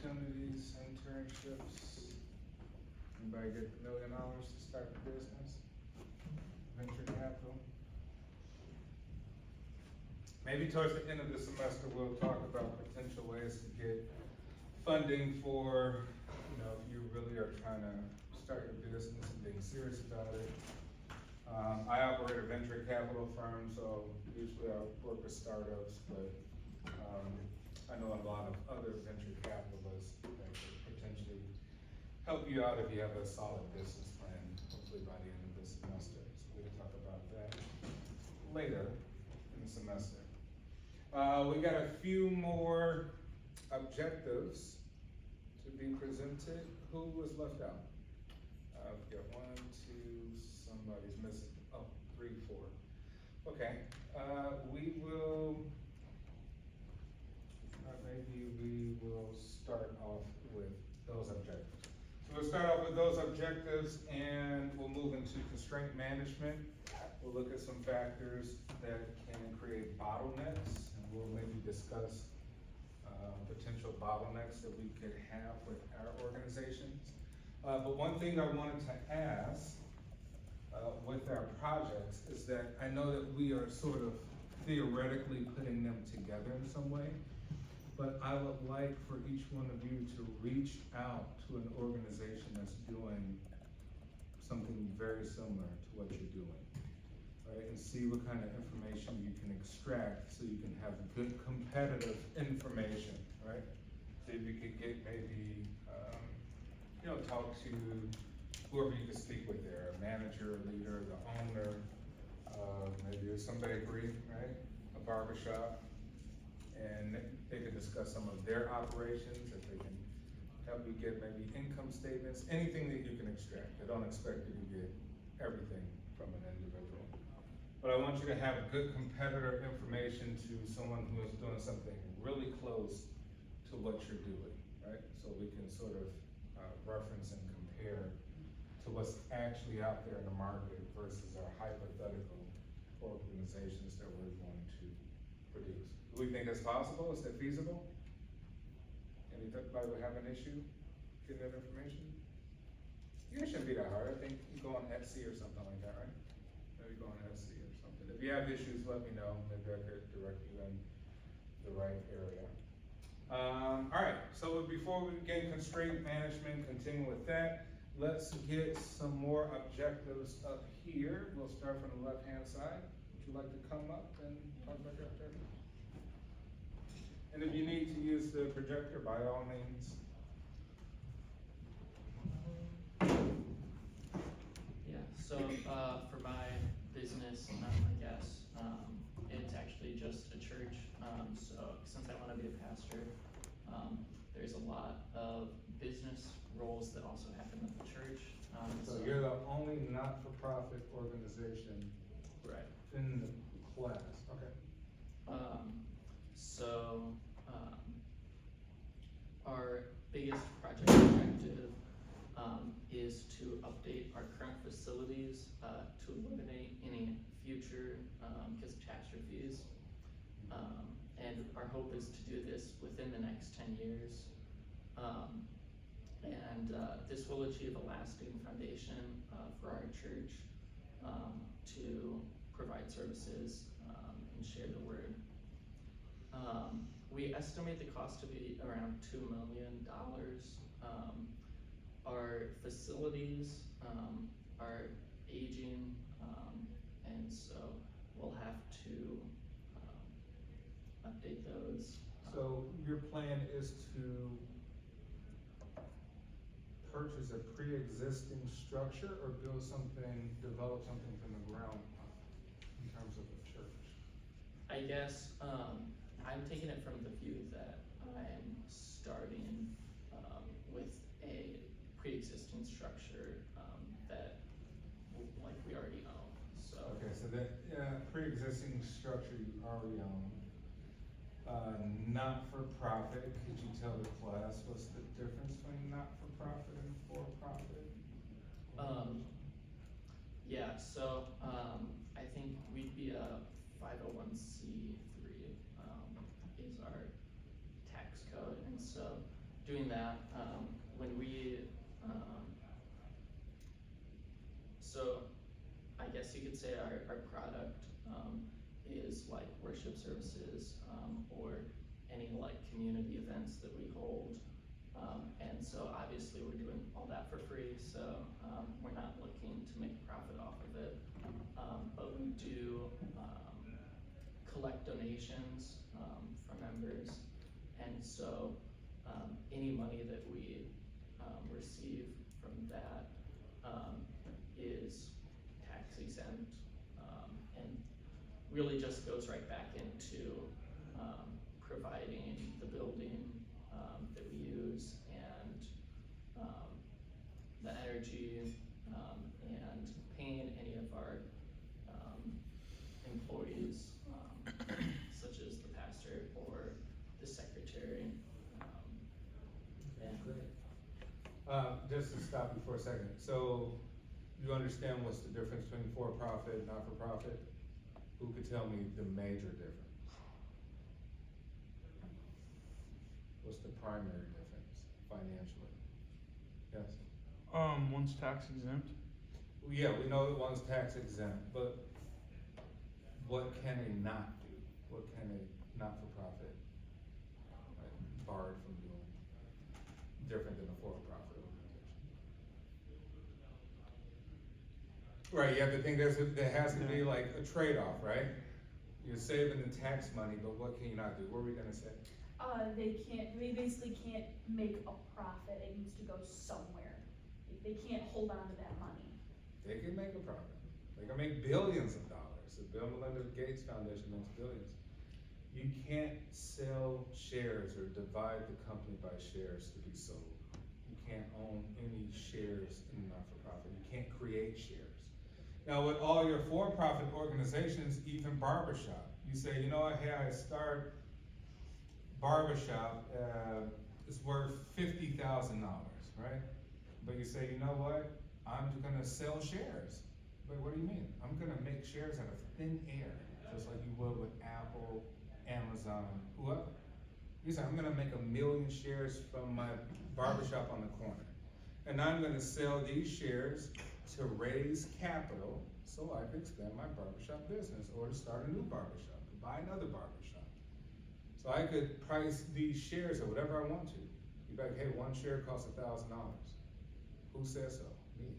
opportunities, internships. Anybody get $1 million to start a business? Venture capital? Maybe towards the end of the semester, we'll talk about potential ways to get funding for, if you really are trying to start your business and being serious about it. I operate a venture capital firm, so usually I work with startups, but I know a lot of other venture capitalists that could potentially help you out if you have a solid business plan, hopefully by the end of this semester. So we can talk about that later in the semester. We got a few more objectives to be presented. Who was left out? We got 1, 2, somebody's missing. Oh, 3, 4. Okay, we will, maybe we will start off with those objectives. So we'll start off with those objectives and we'll move into constraint management. We'll look at some factors that can create bottlenecks, and we'll maybe discuss potential bottlenecks that we could have with our organizations. But one thing I wanted to ask with our projects is that I know that we are sort of theoretically putting them together in some way, but I would like for each one of you to reach out to an organization that's doing something very similar to what you're doing, right? And see what kind of information you can extract so you can have good competitive information, right? So if you could get maybe, talk to whoever you can speak with there, a manager, a leader, the owner, maybe some bakery, right? A barbershop, and they could discuss some of their operations, if they can help you get maybe income statements, anything that you can extract. They don't expect you to get everything from an individual. But I want you to have good competitor information to someone who is doing something really close to what you're doing, right? So we can sort of reference and compare to what's actually out there in the market versus our hypothetical organizations that we're going to produce. Do we think it's possible? Is that feasible? Anybody would have an issue getting that information? It shouldn't be that hard. I think you go on Etsy or something like that, right? Maybe go on Etsy or something. If you have issues, let me know. Maybe I could direct you in the right area. All right, so before we begin constraint management, continue with that, let's get some more objectives up here. We'll start from the left-hand side. Would you like to come up and talk about your objectives? And if you need to use the projector, by all means. Yeah, so for my business, it's actually just a church. So since I want to be a pastor, there's a lot of business roles that also happen at the church. So you're the only not-for-profit organization right in the class, okay. Our biggest project objective is to update our current facilities to eliminate any future catastrophes. And our hope is to do this within the next 10 years. This will achieve a lasting foundation for our church to provide services and share the word. We estimate the cost to be around $2 million. Our facilities are aging, and so we'll have to update those. So your plan is to purchase a pre-existing structure or build something, develop something from the ground up in terms of the church? I guess I'm taking it from the view that I'm starting with a pre-existing structure that we already own. So okay, so that pre-existing structure you already own, not-for-profit. Could you tell the class what's the difference between not-for-profit and for-profit? Yeah, so I think we'd be a 501c3 is our tax code, and so doing that, when we, so I guess you could say our product, is like worship services, or any like community events that we hold. And so obviously we're doing all that for free, so, we're not looking to make a profit off of it. But we do, collect donations, from members. And so, any money that we, receive from that, is tax exempt, and really just goes right back into, providing the building, that we use, and, the energy, and paying any of our, employees, such as the pastor or the secretary, and. Just to stop you for a second, so you understand what's the difference between for-profit and not-for-profit? Who could tell me the major difference? What's the primary difference financially? Yes? One's tax exempt. Yeah, we know that one's tax exempt, but what can a not do? What can a not-for-profit, right, barred from doing different than a for-profit organization? Right, you have to think there has to be like a trade-off, right? You're saving the tax money, but what can you not do? What were we gonna say? They basically can't make a profit, it needs to go somewhere. They can't hold on to that money. They can make a profit. They can make billions of dollars. The Bill and Melinda Gates Foundation makes billions. You can't sell shares or divide the company by shares to be sold. You can't own any shares in a not-for-profit. You can't create shares. Now, with all your for-profit organizations, even barbershop, you say, you know what, hey, I start barbershop, it's worth $50,000, right? But you say, you know what, I'm gonna sell shares. But what do you mean? I'm gonna make shares out of thin air, just like you would with Apple, Amazon, whoever. You say, I'm gonna make 1 million shares from my barbershop on the corner. And I'm gonna sell these shares to raise capital so I can expand my barbershop business, or to start a new barbershop, to buy another barbershop. So I could price these shares at whatever I want to. You'd be like, hey, one share costs $1,000. Who says so? Me.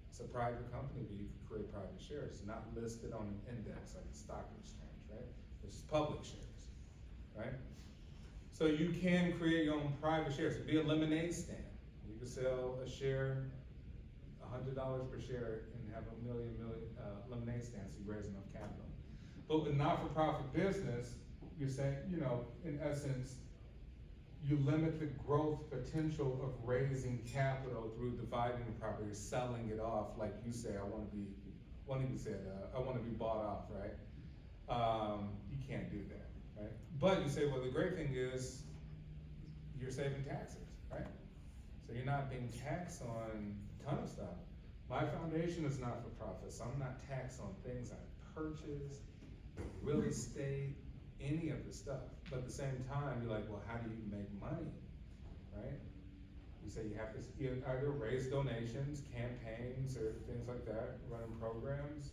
It's a private company, but you can create private shares. It's not listed on an index like a stock exchange, right? It's public shares, right? So you can create your own private shares. It'd be a lemonade stand. You could sell a share, $100 per share, and have a million lemonade stands, so you raise enough capital. But with not-for-profit business, you're saying, you know, in essence, you limit the growth potential of raising capital through dividing the property, selling it off, like you say, I wanna be bought off, right? You can't do that, right? But you say, well, the great thing is, you're saving taxes, right? So you're not being taxed on a ton of stuff. My foundation is not for profit, so I'm not taxed on things I purchase, real estate, any of the stuff. But at the same time, you're like, well, how do you make money, right? You say you have to either raise donations, campaigns, or things like that, running programs,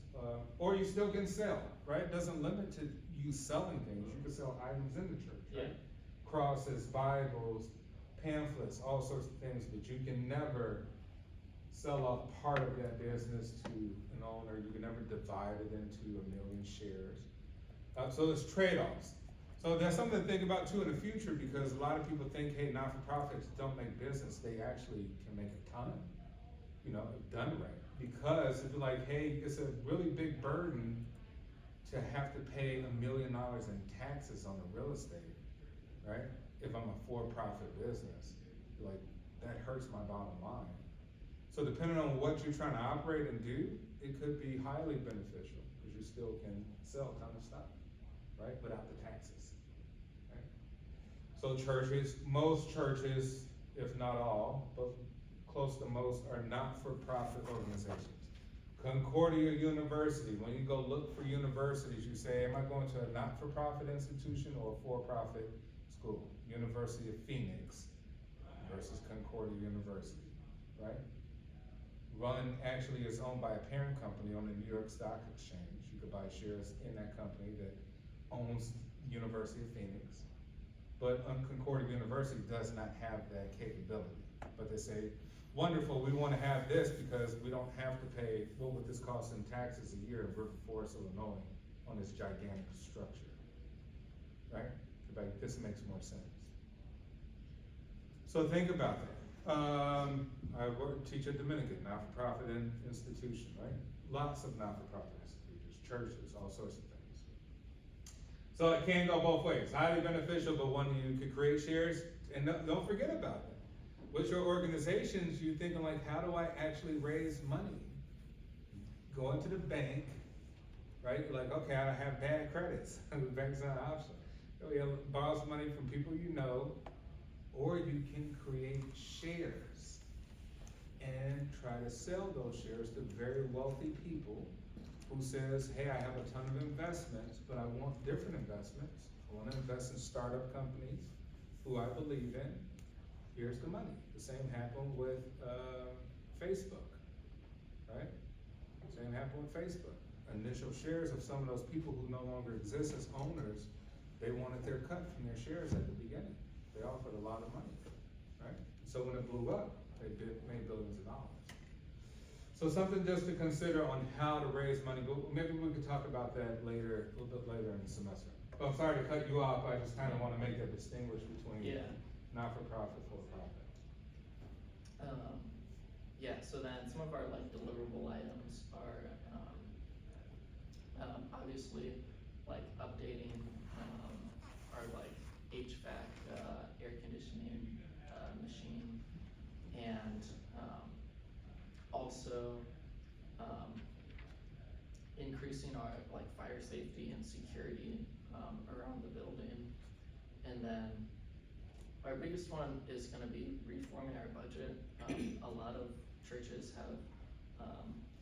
or you still can sell, right? It doesn't limit to you selling things. You can sell items in the church, right? Yeah. Crosses, Bibles, pamphlets, all sorts of things, but you can never sell off part of that business to an owner. You can never divide it into 1 million shares. So there's trade-offs. So there's something to think about too in the future, because a lot of people think, hey, not-for-profits don't make business. They actually can make a ton, you know, if done right. Because if you're like, hey, it's a really big burden to have to pay $1 million in taxes on the real estate, right? If I'm a for-profit business, you're like, that hurts my bottom line. So depending on what you're trying to operate and do, it could be highly beneficial, because you still can sell a ton of stuff, right, without the taxes, right? So churches, most churches, if not all, but close to most, are not-for-profit organizations. Concordia University, when you go look for universities, you say, am I going to a not-for-profit institution or a for-profit school? University of Phoenix, versus Concordia University, right? One actually is owned by a parent company on the New York Stock Exchange. You could buy shares in that company that owns University of Phoenix. But Concordia University does not have that capability. But they say, wonderful, we wanna have this because we don't have to pay, what would this cost in taxes a year in River Forest, Illinois, on this gigantic structure, right? Like, this makes more sense. So think about that. Teach a Dominican, not-for-profit institution, right? Lots of not-for-profit institutions, churches, all sorts of things. So it can go both ways, highly beneficial, but one, you could create shares, and don't forget about that. With your organizations, you're thinking like, how do I actually raise money? Go into the bank, right? You're like, okay, I have bad credits, the bank's not an option. You borrow some money from people you know, or you can create shares and try to sell those shares to very wealthy people who says, hey, I have a ton of investments, but I want different investments. I want to invest in startup companies who I believe in. Here's the money. The same happened with Facebook, right? Same happened with Facebook. Initial shares of some of those people who no longer exist as owners, they wanted their cut from their shares at the beginning. They offered a lot of money, right? So when it blew up, they made billions of dollars. So something just to consider on how to raise money, but maybe we could talk about that later, a little bit later in the semester. But I'm sorry to cut you off, I just kind of want to make that distinguish between not-for-profit, for-profit. Yeah, so then some of our like deliverable items are, obviously like updating, our like HVAC, air conditioning, machine, and, also, increasing our like fire safety and security, around the building. And then our biggest one is gonna be reforming our budget. A lot of churches have,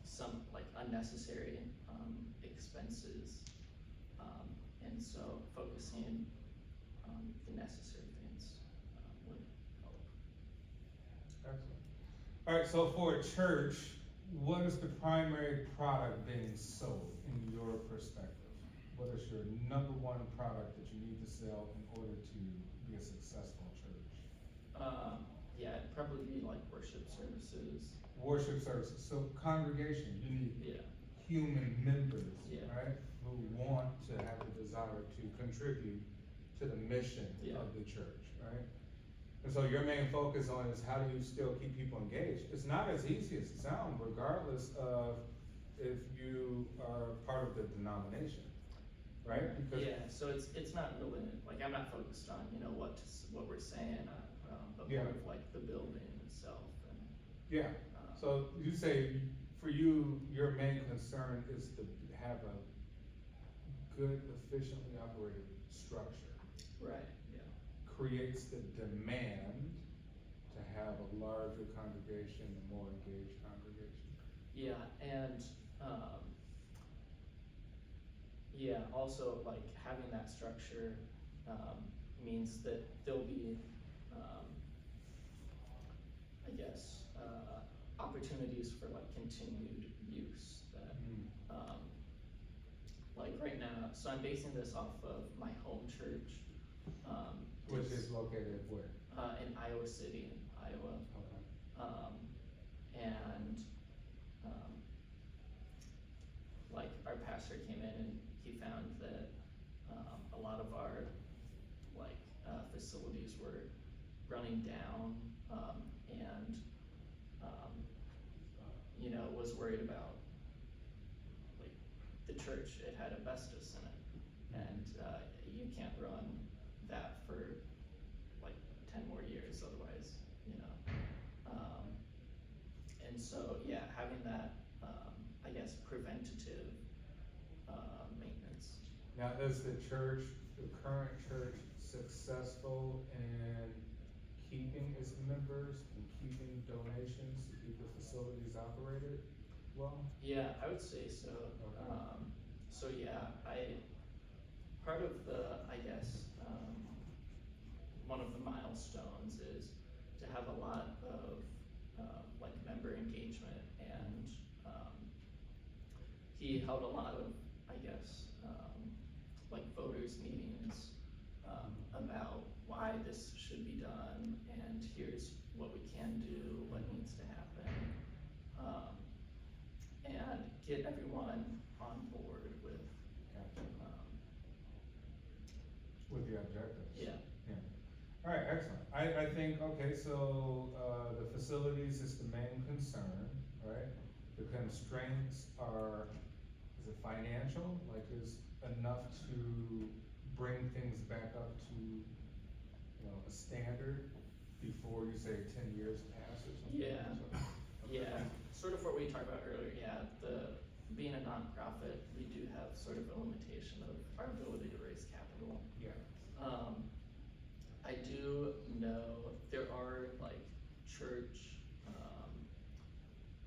some like unnecessary, expenses. And so focusing on the necessary things, would help. Excellent. All right, so for a church, what is the primary product being sold in your perspective? What is your number one product that you need to sell in order to be a successful church? Yeah, it'd probably be like worship services. Worship services, so congregation, you need Yeah, human members, Yeah. right? Who want to have the desire to contribute to the mission Yeah. of the church, right? And so your main focus on is how do you still keep people engaged? It's not as easy as it sounds, regardless of if you are part of the denomination, right? Because yeah, so it's not really, like, I'm not focused on, you know, what we're saying, but Yeah. more of like the building itself and. yeah, so you say, for you, your main concern is to have a good, efficiently operated structure. Right, yeah. Creates the demand to have a larger congregation, a more engaged congregation. Yeah, and, yeah, also like having that structure, means that there'll be, I guess, opportunities for like continued use that, like right now, so I'm basing this off of my home church, Which is located where? in Iowa City, Iowa. Okay. And, like our pastor came in and he found that, a lot of our, like, facilities were running down, and, you know, was worried about, like, the church, it had asbestos in it, and, you can't run that for like 10 more years otherwise, you know. And so, yeah, having that, I guess, preventative, maintenance. Now, is the current church successful in keeping its members and keeping donations to keep the facilities operated well? Yeah, I would say so. Okay. So yeah, part of the, I guess, one of the milestones is to have a lot of, like member engagement, and, he held a lot of, I guess, like voters meetings, about why this should be done, and here's what we can do, what needs to happen. And get everyone on board with, Gotcha. um, With the objectives. yeah, Alright, excellent. I think, okay, so, the facilities is the main concern, right? The constraints are, is it financial? Like, is enough to bring things back up to, you know, a standard before you say 10 years pass or something? Yeah. So- yeah, sort of what we talked about earlier, yeah, being a nonprofit, we do have sort of a limitation of our ability to raise capital. Yeah. I do know there are like church,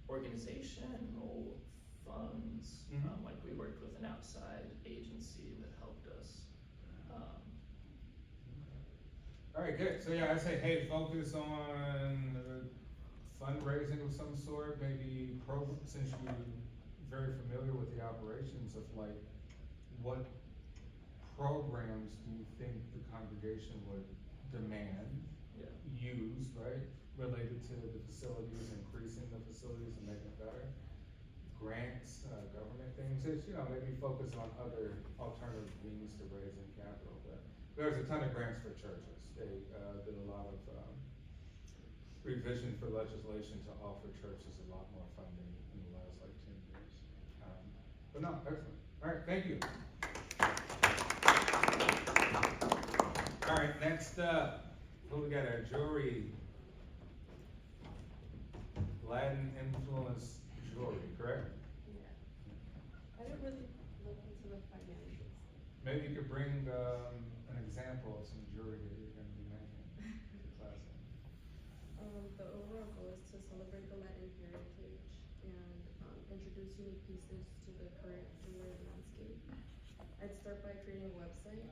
organizational funds, Mhm. like we worked with an outside agency that helped us. Alright, good. So yeah, I say, hey, focus on fundraising of some sort, maybe since you're very familiar with the operations of like, what programs do you think the congregation would demand? Yeah. Use, right, related to the facilities, increasing the facilities and making it better? Grants, government things, it's, you know, maybe focus on other alternative means to raising capital, but there's a ton of grants for churches. They, did a lot of, revision for legislation to offer churches a lot more funding in the last like 10 years. But no, excellent. Alright, thank you. Alright, next up, who we got, our jury? Latin influence jury, correct? Yeah. I didn't really look into the financials. Maybe you could bring, an example of some jury that you're gonna be making to the class. The overall goal is to celebrate the Latin heritage and introduce unique pieces to the current jewelry landscape. I'd start by creating a website.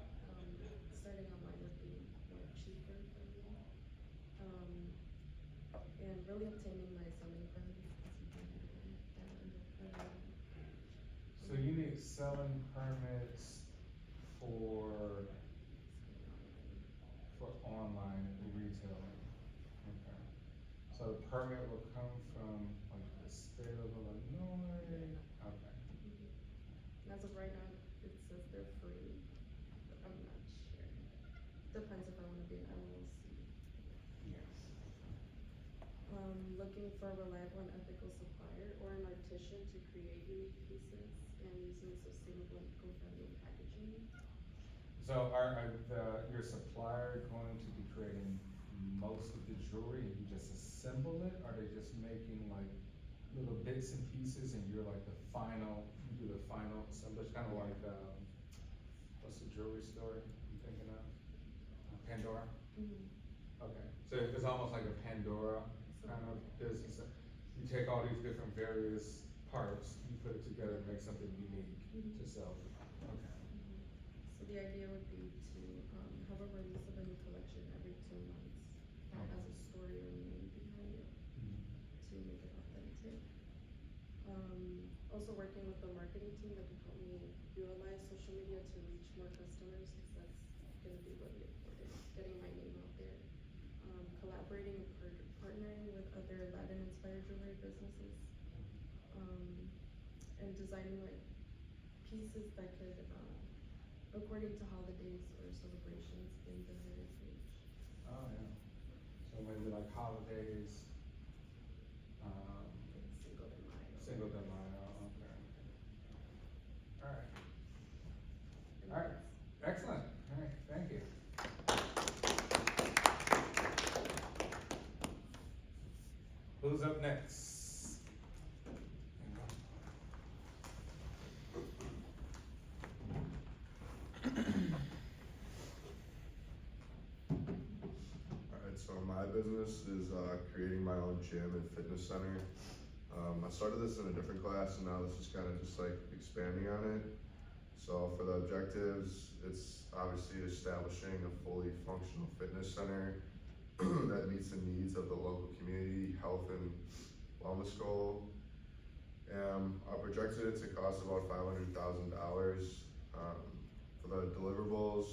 Starting online would be more cheaper for me. And really obtaining my selling permits, because you can do that. So you need selling permits for online retailing, okay. So the permit will come from like the state of Illinois, okay. As of right now, it says they're free, but I'm not sure. Depends if I wanna be an LLC. Yes. Looking for a reliable and ethical supplier or an artisan to create unique pieces and using sustainable and eco-friendly packaging. So your supplier going to be creating most of the jewelry and you just assemble it? Are they just making like little bits and pieces and you're like the final, you do the final assemblage, kind of like, what's the jewelry store I'm thinking of? Pandora? Okay, so it's almost like a Pandora kind of business. You take all these different various parts, you put it together and make something unique to sell. Okay. So the idea would be to have a release of a new collection every 2 months that has a story or meaning behind it to make it authentic. Also working with the marketing team that can help me utilize social media to reach more customers, because that's gonna be really important, getting my name out there. Collaborating and partnering with other Latin-inspired jewelry businesses. And designing like pieces that could, according to holidays or celebrations in the heritage. Oh, yeah. So maybe like holidays, Cinco de Mayo. Cinco de Mayo, okay. Alright, And alright, that's- excellent, alright, thank you. Who's up next? Alright, so my business is creating my own gym and fitness center. I started this in a different class and now this is kind of just like expanding on it. So for the objectives, it's obviously establishing a fully functional fitness center, that meets the needs of the local community, health and wellness goal. I projected it to cost about $500,000. For the deliverables,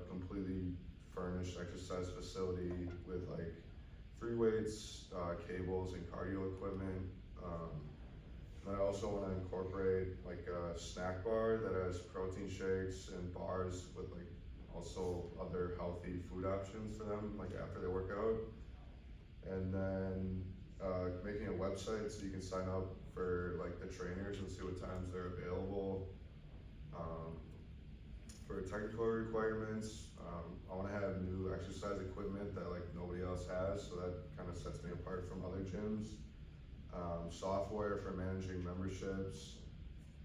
completely furnished exercise facility with like free weights, cables and cardio equipment. And I also wanna incorporate like a snack bar that has protein shakes and bars with like also other healthy food options for them, like after they work out. And then, making a website so you can sign up for like the trainers and see what times they're available. For technical requirements, I wanna have new exercise equipment that like nobody else has, so that kinda sets me apart from other gyms. Software for managing memberships,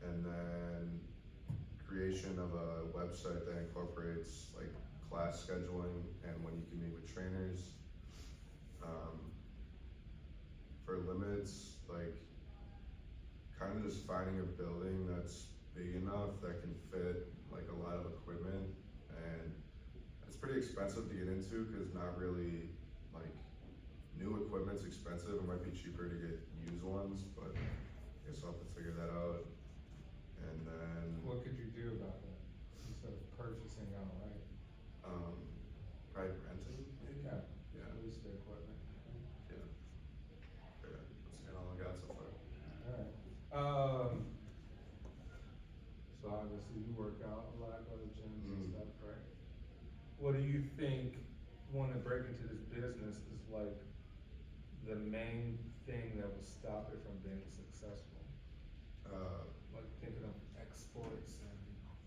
and then creation of a website that incorporates like class scheduling and when you can meet with trainers. For limits, like kind of just finding a building that's big enough that can fit like a lot of equipment, and it's pretty expensive to get into because not really like new equipment's expensive. It might be cheaper to get used ones, but I guess I'll have to figure that out. And then What could you do about that instead of purchasing outright? probably renting maybe. Yeah, Yeah. at least the equipment. Yeah. That's kind of all I got so far. Alright, so obviously you work out a lot, go to gyms and Mm. stuff, right? What do you think, wanting to break into this business is like the main thing that will stop it from being successful? Like thinking of exports and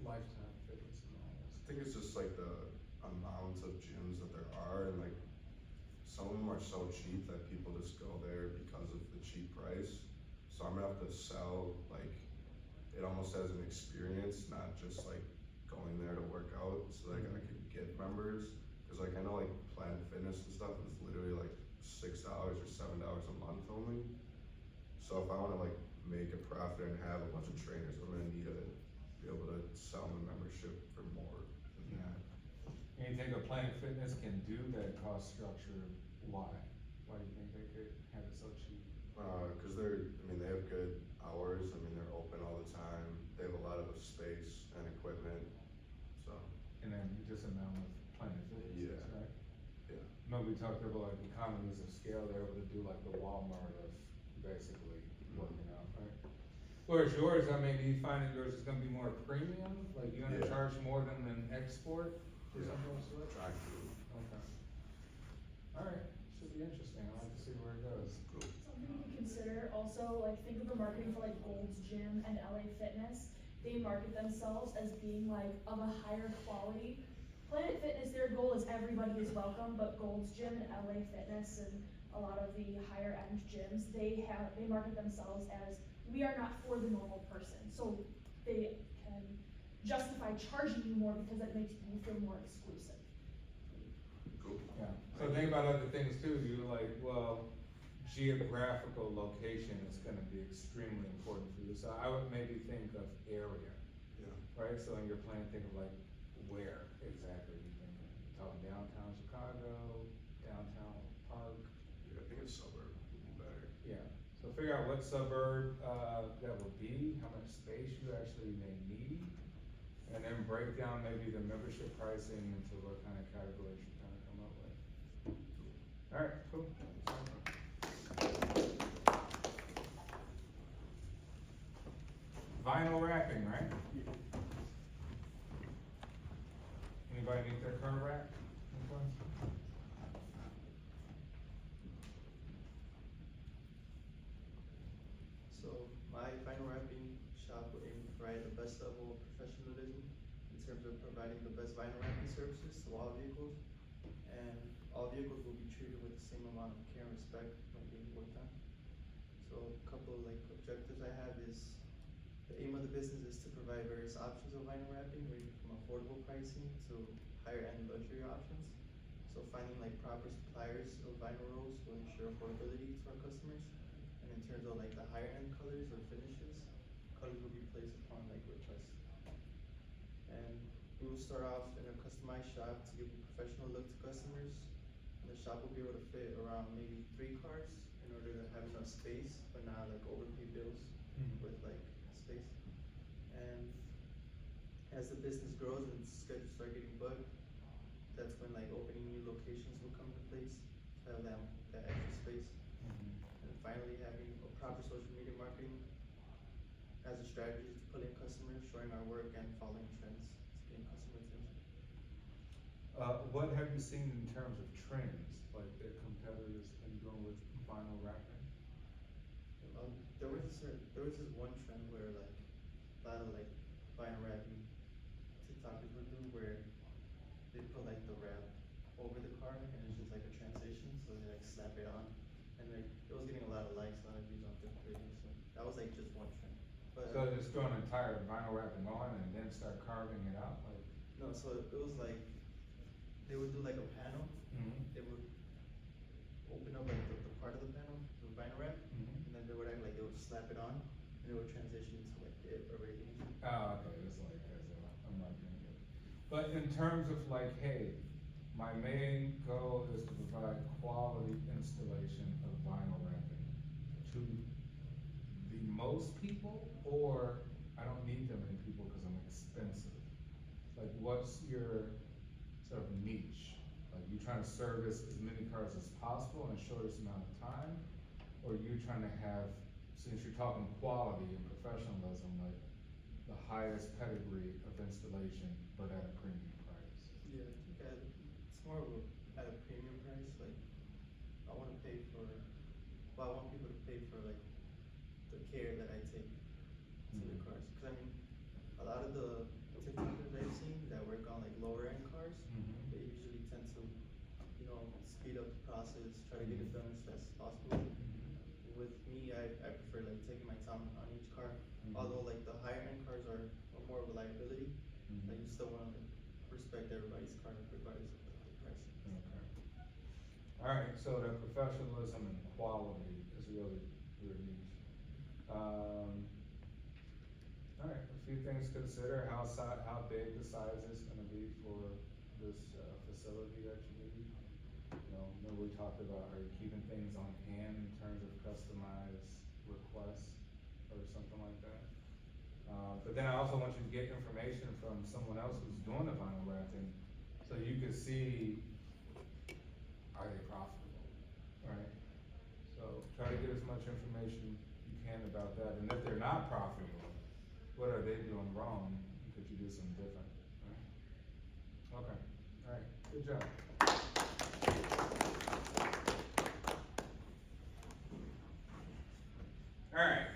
lifetime fitness and all I this. think it's just like the amount of gyms that there are, and like some of them are so cheap that people just go there because of the cheap price. So I'm gonna have to sell like it almost as an experience, not just like going there to work out, so like I could get members. Cause like I know like Planet Fitness and stuff is literally like $6 or $7 a month only. So if I wanna like make a profit and have a bunch of trainers, I'm gonna need to be able to sell my membership for more than that. And you think a Planet Fitness can do that cost structure? Why? Why do you think they could have it so cheap? Cause they have good hours, they're open all the time, they have a lot of space and equipment, so, And then just amount of Planet Fitness, Yeah. right? yeah. Remember we talked about like economies of scale, they're able to do like the Walmart of basically working out, right? Whereas yours, do you find that yours is gonna be more premium, like you're gonna Yeah. charge more than an export or Yeah. something of the sort? Trying to. Okay. Alright, should be interesting, I'll have to see where it goes. Cool. Something you can consider also, like, think of the marketing for like Gold's Gym and LA Fitness. They market themselves as being like of a higher quality. Planet Fitness, their goal is everybody is welcome, but Gold's Gym and LA Fitness and a lot of the higher end gyms, they market themselves as, we are not for the normal person. So they can justify charging you more because that makes you feel more exclusive. Cool. Yeah, so think about other things too, you're like, well, geographical location is gonna be extremely important for you, so I would maybe think of area, Yeah. right? So in your plan, think of like, where exactly you thinking? Talking downtown Chicago, downtown Park? Yeah, I think a suburb would be better. Yeah, so figure out what suburb, that would be, how much space you actually may need, and then break down maybe the membership pricing into what kind of categories you kind of come up with. Alright, cool. Vinyl wrapping, right? Anybody need their car wrapped? Anyone? So my vinyl wrapping shop will aim to provide the best level of professionalism in terms of providing the best vinyl wrapping services to all vehicles. And all vehicles will be treated with the same amount of care and respect when being worked on. So a couple of like objectives I have is, the aim of the business is to provide various options of vinyl wrapping, ranging from affordable pricing to higher end luxury options. So finding like proper suppliers of vinyl rolls will ensure affordability to our customers. And in terms of like the higher end colors or finishes, colors will be placed upon like request. And we will start off in a customized shop to give a professional look to customers. And the shop will be able to fit around maybe 3 cars in order to have enough space, but not like overpay bills with like space. And as the business grows and schedules start getting booked, that's when like opening new locations will come into place, to have that extra space. And finally, having a proper social media marketing as a strategy to pull in customers, showing our work and following trends to gain customer attention. What have you seen in terms of trends, like that competitors been doing with vinyl wrapping? There was this one trend where like a lot of like vinyl wrapping TikTokers would do where they put like the wrap over the car and it's just like a transition, so they like slap it on, and like it was getting a lot of likes, a lot of views on different videos. So that was like just one trend. But So just throw an entire vinyl wrapping on and then start carving it out, like? no, so it was like they would do like a panel. They would open up like the part of the panel, the vinyl wrap, and then they would act like they would slap it on, and it would transition to like it already. Oh, okay, it's like as a marketing gig. But in terms of like, hey, my main goal is to provide quality installation of vinyl wrapping to the most people, or I don't need that many people because I'm expensive. Like, what's your sort of niche? Like, you trying to service as many cars as possible in the shortest amount of time? Or you trying to have, since you're talking quality and professionalism, like the highest pedigree of installation, but at a premium price? Yeah, I think it's more of at a premium price. Like I want to pay for, well, I want people to pay for like the care that I take to the cars. Cause I mean, a lot of the TikTokers I've seen that work on like lower end cars, they usually tend to, you know, speed up the process, try to get it done as fast as possible. With me, I prefer like taking my time on each car. Although like the higher end cars are more of a liability, like you still want to like, respect everybody's car regardless of the price. Okay. Alright, so the professionalism and quality is really your niche. Alright, a few things to consider, how big the size is gonna be for this, facility that you need. You know, remember we talked about, are you keeping things on hand in terms of customized requests or something like that? But then I also want you to get information from someone else who's doing the vinyl wrapping, so you can see, are they profitable, right? So try to get as much information you can about that, and if they're not profitable, what are they doing wrong? Could you do something different, right? Okay, alright, good job. Alright,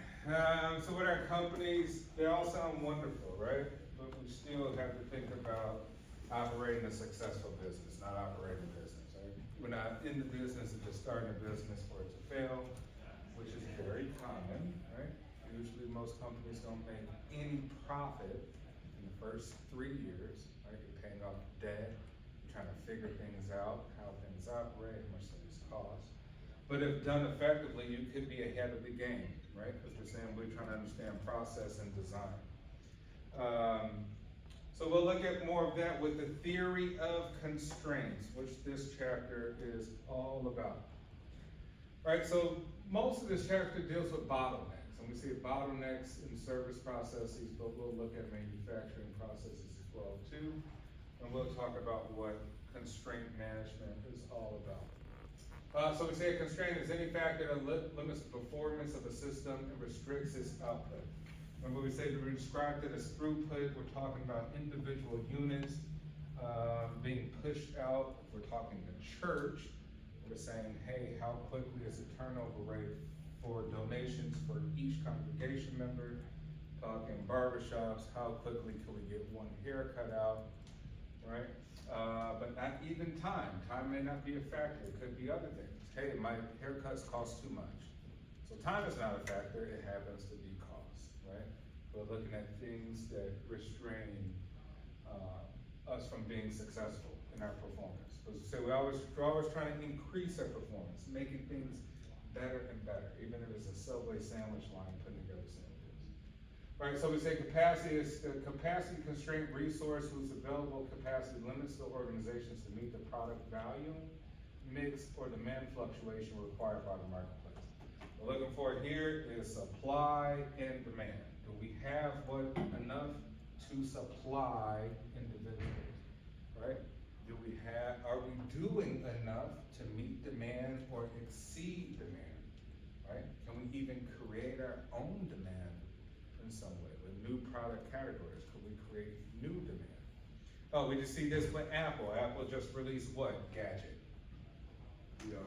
so with our companies, they all sound wonderful, right? But we still have to think about operating a successful business, not operating a business, right? We're not in the business of just starting a business for it to fail, which is very common, right? Usually most companies don't make any profit in the first 3 years, right? You're paying off debt, you're trying to figure things out, how things operate, how much things cost. But if done effectively, you could be ahead of the game, right? Because we're saying we're trying to understand process and design. So we'll look at more of that with the theory of constraints, which this chapter is all about. Right, so most of this chapter deals with bottlenecks, and we see bottlenecks in service processes, but we'll look at manufacturing processes as well too. And we'll talk about what constraint management is all about. So we say a constraint is any factor that limits the performance of a system and restricts its output. Remember we say that we described it as throughput, we're talking about individual units being pushed out. If we're talking to church, we're saying, hey, how quickly is the turnover rate for donations for each congregation member? Talking barbershops, how quickly can we get one haircut out, right? But not even time. Time may not be a factor. It could be other things. Hey, my haircuts cost too much. So time is not a factor. It happens to be cost, right? We're looking at things that restrain us from being successful in our performance. So we're always trying to increase our performance, making things better and better, even if it's a Subway sandwich line putting together sandwiches. Right, so we say capacity is the capacity constraint resource whose available capacity limits the organizations to meet the product value. mix or demand fluctuation required by the marketplace. We're looking for here is supply and demand. Do we have enough to supply individuals, right? Are we doing enough to meet demand or exceed demand, right? Can we even create our own demand in some way with new product categories? Could we create new demand? Oh, we just see this with Apple. Apple just released what? Gadget, Yeah.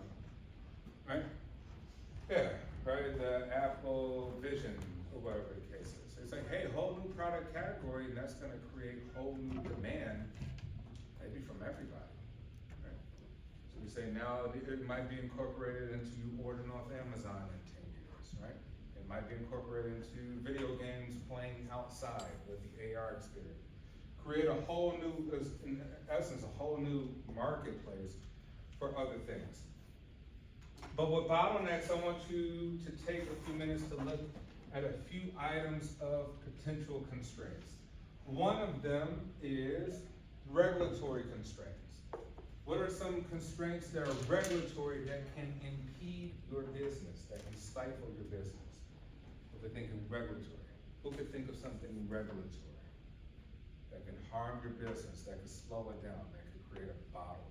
right? Yeah, right, the Apple Vision, or whatever the case is. It's like, hey, whole new product category, and that's gonna create whole new demand, maybe from everybody, right? So we say now it might be incorporated into you ordering off Amazon in 10 years, right? It might be incorporated into video games playing outside with the AR experience. Create a whole new, in essence, a whole new marketplace for other things. But with bottlenecks, I want you to take a few minutes to look at a few items of potential constraints. One of them is regulatory constraints. What are some constraints that are regulatory that can impede your business, that can stifle your business? Who could think of regulatory? Who could think of something regulatory that can harm your business, that can slow it down, that could create a bottleneck?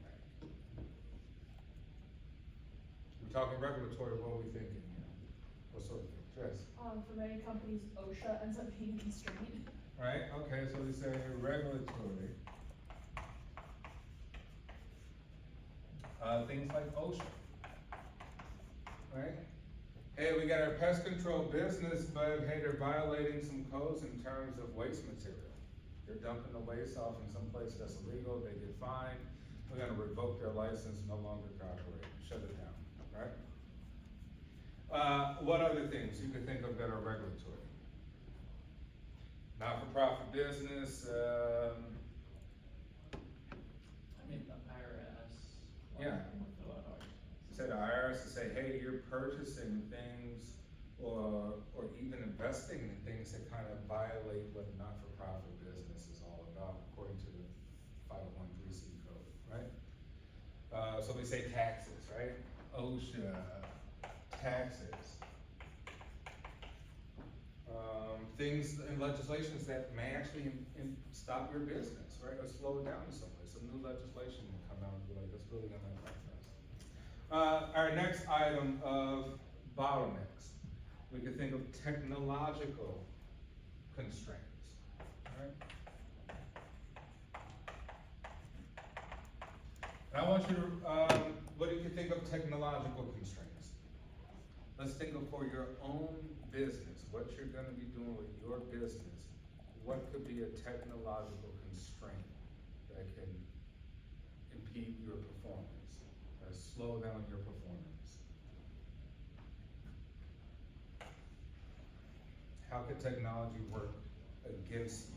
We're talking regulatory, what are we thinking here? What sort of thing? Jess? For many companies, OSHA ends up being a constraint. Right, okay, so we say regulatory. Things like OSHA, right? Hey, we got our pest control business, but hey, they're violating some codes in terms of waste material. They're dumping the waste off in some place that's illegal, they get fined, we're gonna revoke their license, no longer operate, shut it down, right? What other things you could think of that are regulatory? Not-for-profit business, I mean, the IRS. Yeah. Fill out ours. Say the IRS to say, hey, you're purchasing things or even investing in things that kind of violate what not-for-profit business is all about, according to the 501(c) code, right? So we say taxes, right? OSHA, taxes. Things in legislations that may actually stop your business, right? Or slow it down in some way. Some new legislation will come out and be like, that's really gonna affect us. Our next item of bottlenecks. We could think of technological constraints, right? And I want you to, what do you think of technological constraints? Let's think of for your own business, what you're gonna be doing with your business. What could be a technological constraint that can impede your performance, or slow down your performance? How could technology work against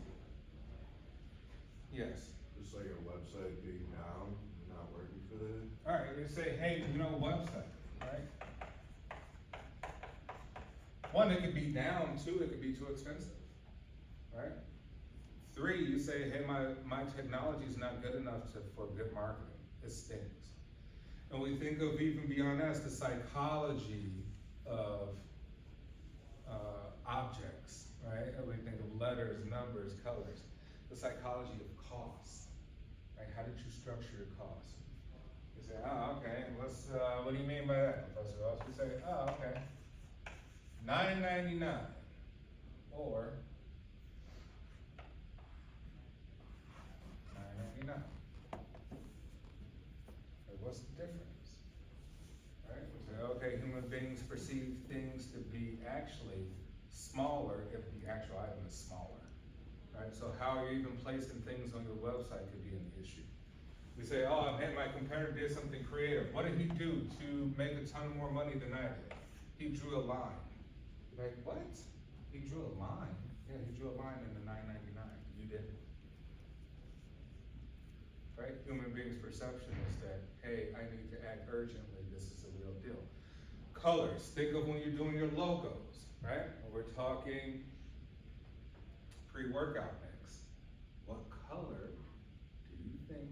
you? Yes? Just like a website being down, not working for the day. All right, you say, hey, website, right? One, it could be down. Two, it could be too expensive, right? Three, you say, hey, my technology is not good enough for good marketing. It stinks. And we think of even beyond that, the psychology of objects, right? And we think of letters, numbers, colors. The psychology of cost, right? How did you structure your cost? You say, oh, okay, what do you mean by that, Professor Ross? We say, oh, okay, $9.99 or $9.99. Like, what's the difference? Right? We say, okay, human beings perceive things to be actually smaller if the actual item is smaller. Right? So how you're even placing things on your website could be an issue. We say, oh man, my competitor did something creative. What did he do to make a ton more money than I did? He drew a line. Like, what? He drew a line? Yeah, he drew a line in the $9.99. You didn't. Right? Human beings' perception is that, hey, I need to act urgently. This is a real deal. Colors. Think of when you're doing your logos, right? We're talking pre-workout mix. What color do you think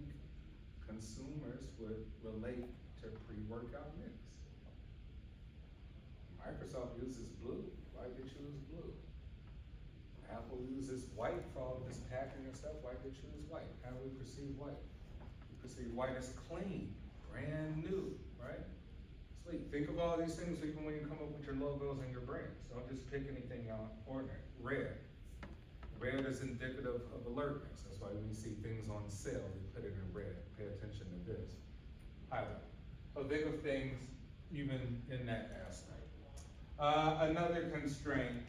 consumers would relate to their pre-workout mix. Microsoft uses blue, why did they choose blue? Apple uses white for all of this packing and stuff, why did they choose white? How do we perceive white? We perceive white as clean, brand new, right? Sweet, think of all these things even when you come up with your logos and your brands. Don't just pick anything out ordinary. Red. Red is indicative of alertness. That's why when you see things on sale, you put it in red. Pay attention to this. Highlight. So think of things even in that aspect. Another constraint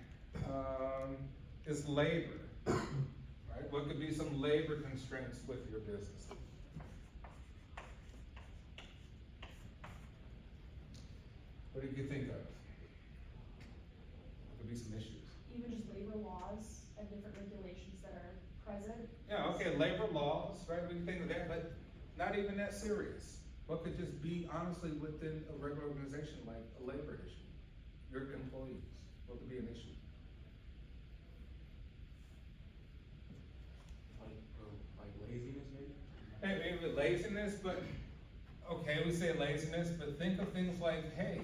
is labor. Right? What could be some labor constraints with your business? What did you think of? What could be some issues? Even just labor laws and different regulations that are present. Yeah, okay, labor laws, right, we can think of that, but not even that serious. What could just be honestly within a regular organization, like a labor issue? Your employees, what could be an issue? Like laziness maybe? Maybe laziness, but, okay, we say laziness, but think of things like, hey,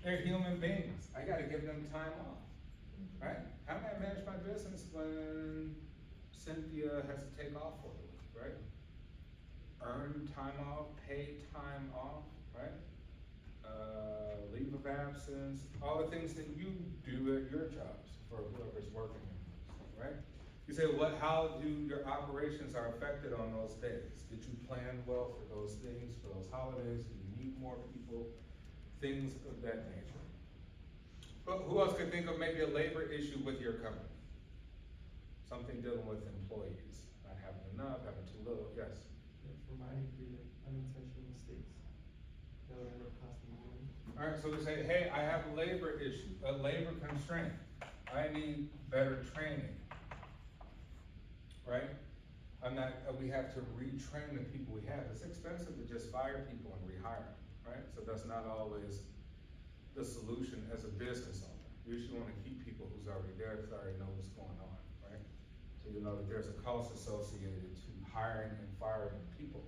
they're human beings, I gotta give them time off, right? How can I manage my business when Cynthia has to take off for the week, right? Earn time off, paid time off, right? Leave of absence, all the things that you do at your jobs for whoever's working, right? You say, how do your operations are affected on those days? Did you plan well for those things, for those holidays? Do you need more people? Things of that nature. But who else could think of maybe a labor issue with your company? Something dealing with employees, not having enough, having too little, yes? Yeah, for my degree, like unintentional mistakes that would end up costing me money. All right, so we say, hey, I have a labor issue, a labor constraint. I need better training, right? We have to retrain the people we have. It's expensive to just fire people and rehire them, right? So that's not always the solution as a business owner. You usually wanna keep people who's already there, because already know what's going on, right? So you know that there's a cost associated to hiring and firing people.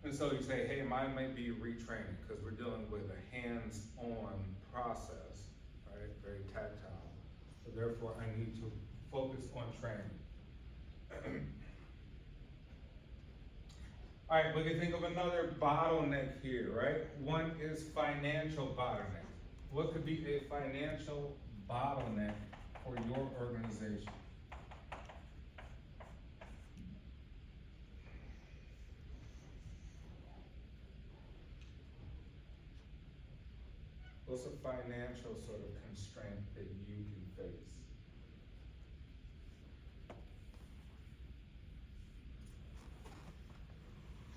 And so you say, hey, mine might be retraining, because we're dealing with a hands-on process, right? Very tactile. So therefore, I need to focus on training. All right, we can think of another bottleneck here, right? One is financial bottleneck. What could be a financial bottleneck for your organization? What's a financial sort of constraint that you can face?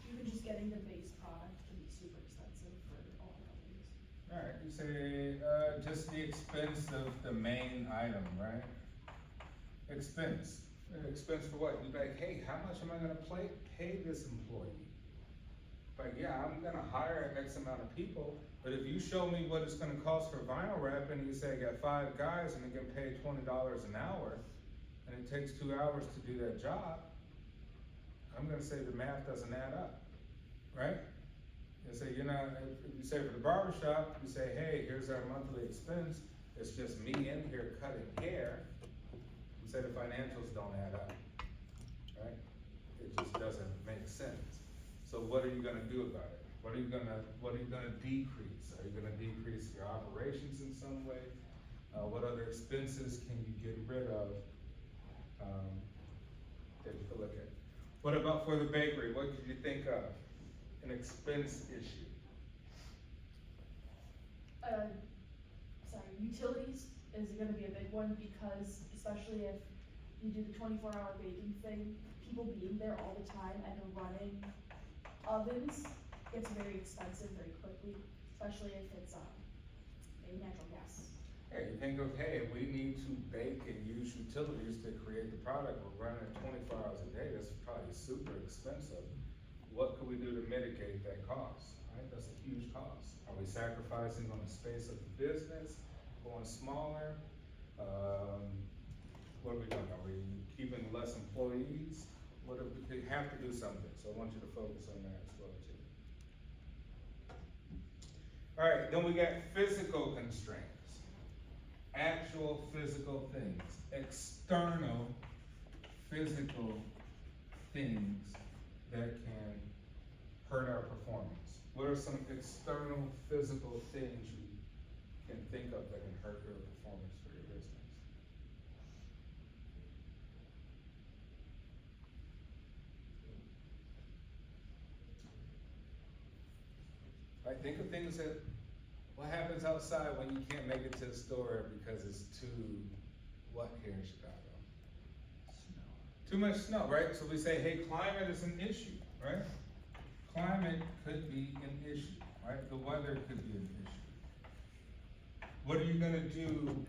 Even just getting the base product can be super expensive for all companies. All right, you say, just the expense of the main item, right? Expense. Expense for what? You're like, hey, how much am I gonna pay this employee? Like, yeah, I'm gonna hire X amount of people, but if you show me what it's gonna cost for vinyl wrapping, you say I got 5 guys and they get paid $20 an hour, and it takes 2 hours to do that job, I'm gonna say the math doesn't add up, right? You say, if you say for the barber shop, you say, hey, here's our monthly expense, it's just me in here cutting hair, you say the financials don't add up, right? It just doesn't make sense. So what are you gonna do about it? What are you gonna decrease? Are you gonna decrease your operations in some way? What other expenses can you get rid of, that you could look at? What about for the bakery? What could you think of? An expense issue? Utilities is gonna be a big one, because especially if you do the 24-hour baking thing, people being there all the time and running ovens gets very expensive very quickly, especially if it's maybe natural gas. Yeah, you think of, hey, we need to bake and use utilities to create the product, we're running it 24 hours a day, that's probably super expensive. What could we do to mitigate that cost, right? That's a huge cost. Are we sacrificing on the space of the business, going smaller? What are we doing? Are we keeping less employees? What if they have to do something, so I want you to focus on that as well too. All right, then we got physical constraints, actual physical things, external physical things that can hurt our performance. What are some external physical things you can think of that can hurt your performance for your business? I think of things that, what happens outside when you can't make it to the store because it's too, what here in Chicago? Too much snow, right? So we say, hey, climate is an issue, right? Climate could be an issue, right? The weather could be an issue. What are you gonna do?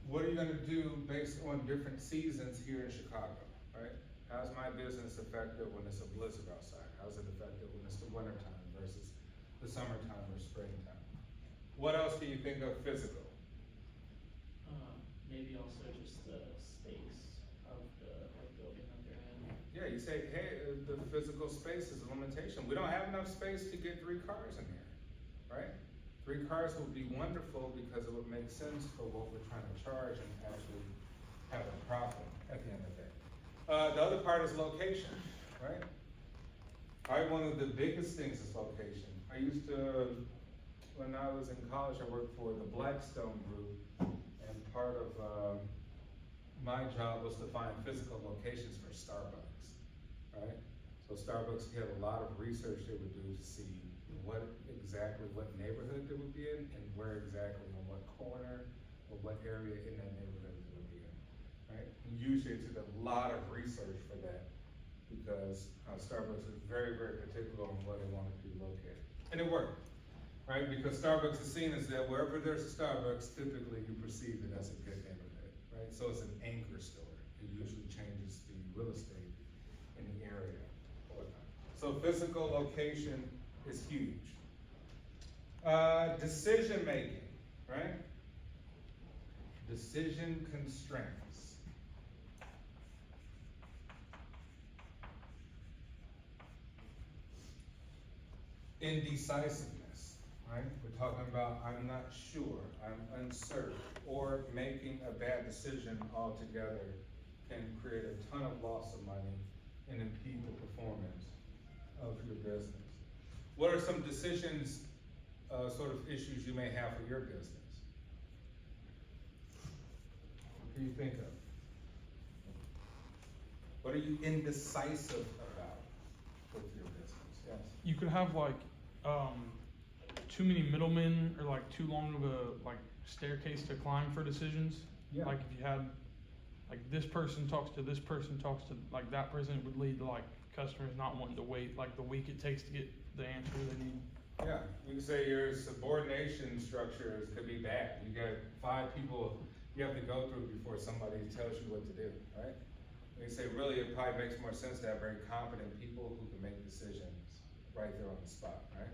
What are you gonna do based on different seasons here in Chicago, right? How's my business affected when it's a blizzard outside? How's it affected when it's the wintertime versus the summertime or springtime? What else do you think of physical? Maybe also just the space of the building that they're in. Yeah, you say, hey, the physical space is a limitation. We don't have enough space to get 3 cars in here, right? 3 cars would be wonderful because it would make sense for what we're trying to charge and actually have a profit at the end of the day. The other part is location, right? Probably one of the biggest things is location. I used to, when I was in college, I worked for the Blackstone Group, and part of my job was to find physical locations for Starbucks, right? So Starbucks had a lot of research they would do to see what neighborhood they would be in, and where exactly, on what corner, or what area in that neighborhood they would be in, right? And usually it took a lot of research for that, because Starbucks is very, very particular on where they want it to be located. And it worked, right? Because Starbucks is seen as that wherever there's a Starbucks, typically you perceive it as a good neighborhood, right? So it's an anchor store. It usually changes the real estate in the area or whatnot. So physical location is huge. Decision making, right? Decision constraints. Indecisiveness, right? We're talking about I'm not sure, I'm uncertain, or making a bad decision altogether can create a ton of loss of money and impede the performance of your business. What are some decisions, sort of issues you may have for your business? What can you think of? What are you indecisive about with your business? Yes. You could have like, too many middlemen or like too long of a staircase to climb for decisions. Yeah. Like if you had, like this person talks to this person talks to like that person, it would lead to like customers not wanting to wait like the week it takes to get the answer they need. Yeah, you can say your subordination structures could be bad. You got 5 people you have to go through before somebody tells you what to do, right? You say really it probably makes more sense to have very competent people who can make decisions right there on the spot, right?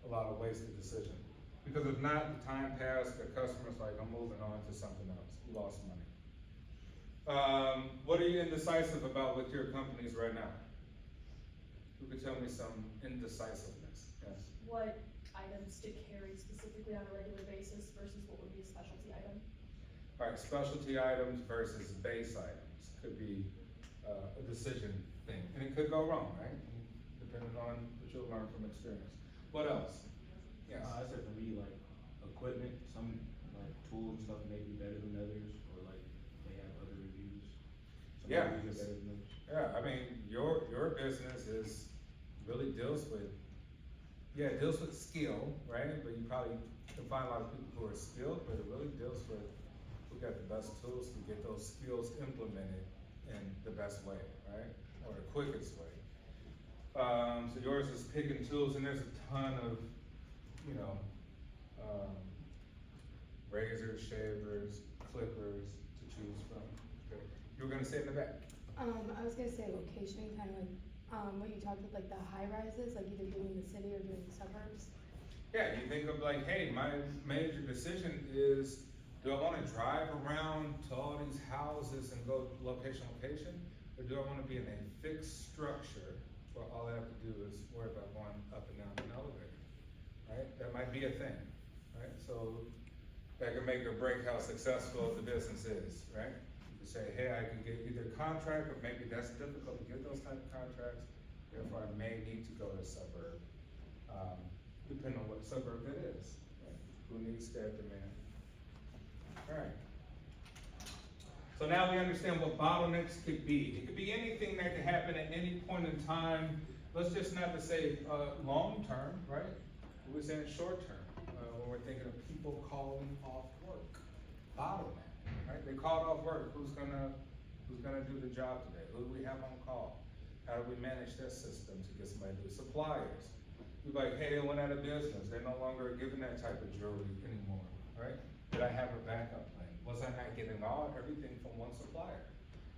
A lot of wasted decision. Because if not, the time passed, the customer's like, I'm moving on to something else. You lost money. What are you indecisive about with your companies right now? Who could tell me some indecisiveness? Yes. What items to carry specifically on a regular basis versus what would be a specialty item? All right, specialty items versus base items could be a decision thing, and it could go wrong, right? Depending on what you'll learn from experience. What else? Yes. I said for me, like, equipment, some, like, tools and stuff may be better than others, or like, they have other reviews. Some Yeah. reviews are better than others. Yeah, I mean, your business really deals with skill, right? But you probably can find a lot of people who are skilled, but it really deals with who got the best tools to get those skills implemented in the best way, right? Or the quickest way. So yours is picking tools, and there's a ton of, razors, shavers, clippers to choose from. Okay. You were gonna say in the back. I was gonna say location, kind of like, what you talked about, like the high rises, like either doing the city or doing the suburbs. Yeah, you think of like, hey, my major decision is, do I wanna drive around to all these houses and go location, Or do I wanna be in a fixed structure where all I have to do is worry about going up and down an elevator, right? That might be a thing, right? So that can make or break how successful the business is, right? You say, hey, I can get either contract, or maybe that's difficult to get those type of contracts, therefore I may need to go to a suburb, depending on what suburb it is, right? Who needs that demand? Alright. So now we understand what bottlenecks could be. It could be anything that could happen at any point in time. Let's just not to say, long term, right? We're saying short term, when we're thinking of people calling off work. Bottleneck, right? They called off work. Who's gonna do the job today? Who do we have on call? How do we manage that system to get somebody to do it? Suppliers. We're like, hey, they went out of business. They're no longer giving that type of jewelry anymore, right? Did I have a backup plan? Was I not getting everything from one supplier?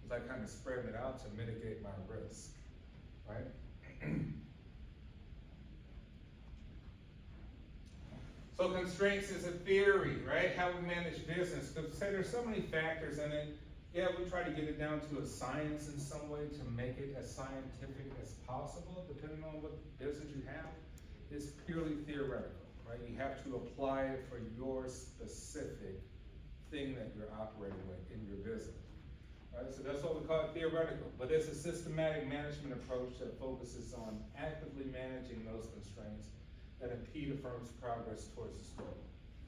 Was I kind of spreading it out to mitigate my risk, right? So constraints is a theory, right? How we manage business. Because say there's so many factors in it. Yeah, we try to get it down to a science in some way to make it as scientific as possible, depending on what business you have. It's purely theoretical, right? You have to apply it for your specific thing that you're operating with in your business. Right? So that's what we call it, theoretical. But it's a systematic management approach that focuses on actively managing those constraints that impede a firm's progress towards its goal.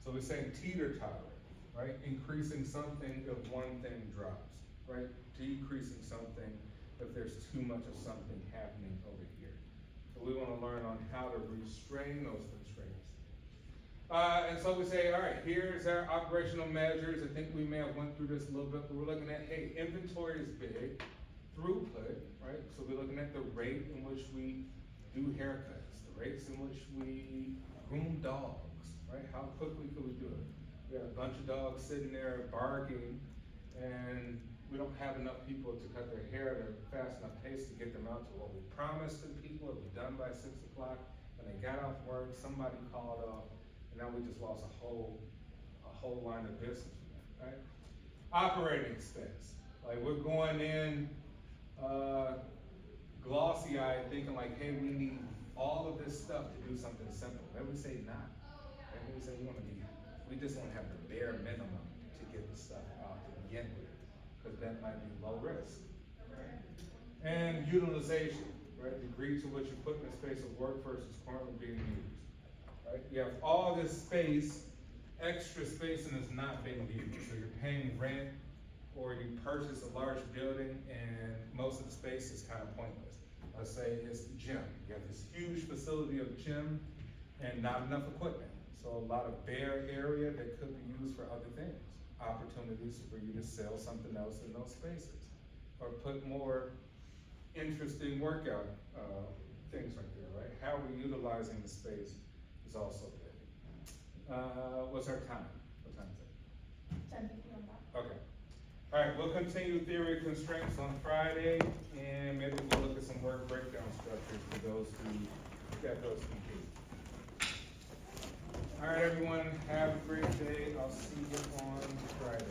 So we're saying teeter-totter, right? Increasing something if one thing drops, right? Decreasing something if there's too much of something happening over here. So we want to learn on how to restrain those constraints. And so we say, all right, here's our operational measures. I think we may have went through this a little bit, but we're looking at, hey, inventory is big, throughput, right? So we're looking at the rate in which we do haircuts, the rates in which we groom dogs, right? How quickly could we do it? We got a bunch of dogs sitting there barking, and we don't have enough people to cut their hair at a fast enough pace to get them out to what we promised to people. It'll be done by 6 o'clock. When they got off work, somebody called off. And now we just lost a whole line of business from that, right? Operating expense. Like we're going in glossy-eyed thinking like, hey, we need all of this stuff to do something simple. Maybe we say not. Maybe we say we just want to have the bare minimum to get the stuff out to begin with, because that might be low risk. And utilization, right? Degree to which you put in a space of work versus currently being used. Right? You have all this space, extra space, and it's not being used. So you're paying rent, or you purchase a large building, and most of the space is kind of pointless. Let's say it's the gym. You have this huge facility of gym, and not enough equipment. So a lot of bare area that could be used for other things. Opportunities for you to sell something else in those spaces, or put more interesting workout things right there, right? How we're utilizing the space is also big. What's our time? What time is it? 10:50 on that. Okay. All right, we'll continue theory of constraints on Friday, and maybe we'll look at some work breakdown structures for those who got those complete. All right, everyone, have a great day. I'll see you on Friday.